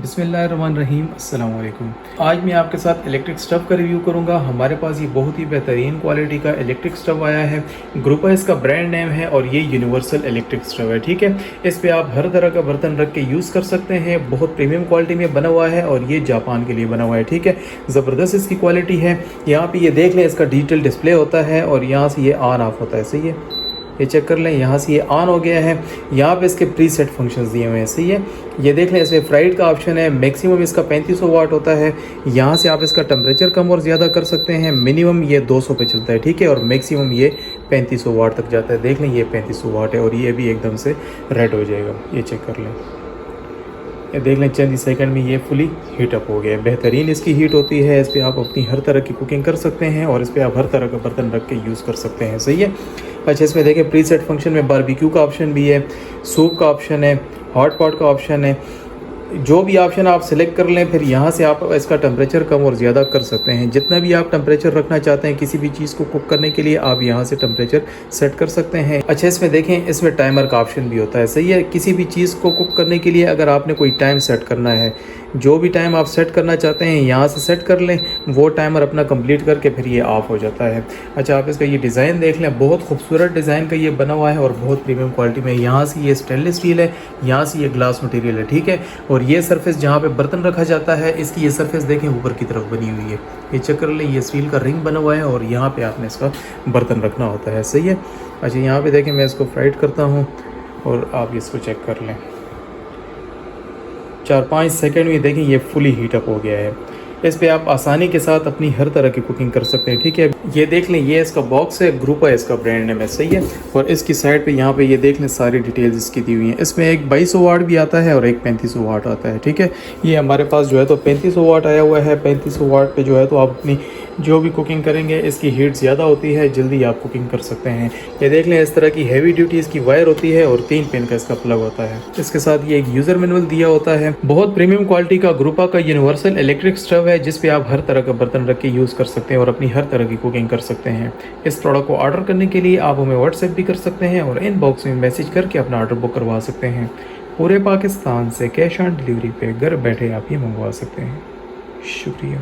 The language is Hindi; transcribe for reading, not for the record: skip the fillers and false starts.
बिस्मिल्लाहिर्रहमानिर्रहीम अस्सलाम वालेकुम। आज मैं आपके साथ इलेक्ट्रिक स्टव का रिव्यू करूंगा। हमारे पास ये बहुत ही बेहतरीन क्वालिटी का इलेक्ट्रिक स्टव आया है। ग्रुपा इसका ब्रांड नेम है और ये यूनिवर्सल इलेक्ट्रिक स्टव है। ठीक है, इस पे आप हर तरह का बर्तन रख के यूज़ कर सकते हैं। बहुत प्रीमियम क्वालिटी में बना हुआ है और ये जापान के लिए बना हुआ है। ठीक है, ज़बरदस्त इसकी क्वालिटी है। यहाँ पे ये देख लें, इसका डिजिटल डिस्प्ले होता है और यहाँ से ये ऑन ऑफ होता है। सही है, ये चेक कर लें, यहाँ से ये ऑन हो गया है। यहाँ पे इसके प्री सेट फंक्शंस दिए हुए हैं। सही है, ये देख लें, इसमें फ्राइड का ऑप्शन है। मैक्सिमम इसका 3500 वाट होता है। यहाँ से आप इसका टेम्परेचर कम और ज़्यादा कर सकते हैं। मिनिमम ये 200 पे चलता है। ठीक है, और मैक्सिमम ये 3500 वाट तक जाता है। देख लें, ये 3500 वाट है और ये भी एकदम से रेड हो जाएगा। ये चेक कर लें, ये देख लें, चंद सेकंड में ये फुली हीट अप हो गया है। बेहतरीन इसकी हीट होती है। इस पर आप अपनी हर तरह की कुकिंग कर सकते हैं और इस पर आप हर तरह का बर्तन रख के यूज़ कर सकते हैं। सही है। अच्छा, इसमें देखें, प्री सेट फंक्शन में बारबेक्यू का ऑप्शन भी है, सूप का ऑप्शन है, हॉट पॉट का ऑप्शन है। जो भी ऑप्शन आप सिलेक्ट कर लें, फिर यहाँ से आप इसका टेम्परेचर कम और ज़्यादा कर सकते हैं। जितना भी आप टेम्परेचर रखना चाहते हैं किसी भी चीज़ को कुक करने के लिए, आप यहाँ से टेम्परेचर सेट कर सकते हैं। अच्छा, इसमें देखें, इसमें टाइमर का ऑप्शन भी होता है। सही है, किसी भी चीज़ को कुक करने के लिए अगर आपने कोई टाइम सेट करना है, जो भी टाइम आप सेट करना चाहते हैं यहाँ से सेट कर लें। वो टाइमर अपना कंप्लीट करके फिर ये ऑफ हो जाता है। अच्छा, आप इसका ये डिज़ाइन देख लें, बहुत खूबसूरत डिज़ाइन का ये बना हुआ है और बहुत प्रीमियम क्वालिटी में। यहाँ से ये स्टेनलेस स्टील है, यहाँ से ये ग्लास मटेरियल है। ठीक है, और ये सरफेस जहाँ पे बर्तन रखा जाता है, इसकी ये सरफेस देखें ऊपर की तरफ बनी हुई है। ये चेक कर लें, ये स्टील का रिंग बना हुआ है और यहाँ पे आपने इसका बर्तन रखना होता है। सही है। अच्छा, यहाँ पे देखें, मैं इसको फ्राइड करता हूँ और आप इसको चेक कर लें, 4-5 सेकंड में देखें ये फुली हीट अप हो गया है। इस पे आप आसानी के साथ अपनी हर तरह की कुकिंग कर सकते हैं। ठीक है, ये देख लें, ये इसका बॉक्स है, ग्रुपा इसका ब्रांड नेम है। सही है, और इसकी साइड पे यहाँ पे ये देख लें, सारी डिटेल्स इसकी दी हुई हैं। इसमें एक 2200 वाट भी आता है और एक 3500 वाट आता है। ठीक है, ये हमारे पास जो है तो 3500 वाट आया हुआ है। 3500 वाट पे जो है तो आप अपनी जो भी कुकिंग करेंगे, इसकी हीट ज़्यादा होती है, जल्दी आप कुकिंग कर सकते हैं। ये देख लें, इस तरह की हैवी ड्यूटी इसकी वायर होती है और 3 पिन का इसका प्लग होता है। इसके साथ ये एक यूज़र मैनुअल दिया होता है। बहुत प्रीमियम क्वालिटी का ग्रुपा का यूनिवर्सल इलेक्ट्रिक स्टव है, जिस पे आप हर तरह का बर्तन रख के यूज़ कर सकते हैं और अपनी हर तरह की कुकिंग कर सकते हैं। इस प्रोडक्ट को ऑर्डर करने के लिए आप हमें व्हाट्सएप भी कर सकते हैं और इनबॉक्स में मैसेज करके अपना ऑर्डर बुक करवा सकते हैं। पूरे पाकिस्तान से कैश ऑन डिलीवरी पे घर बैठे आप ये मंगवा सकते हैं। शुक्रिया।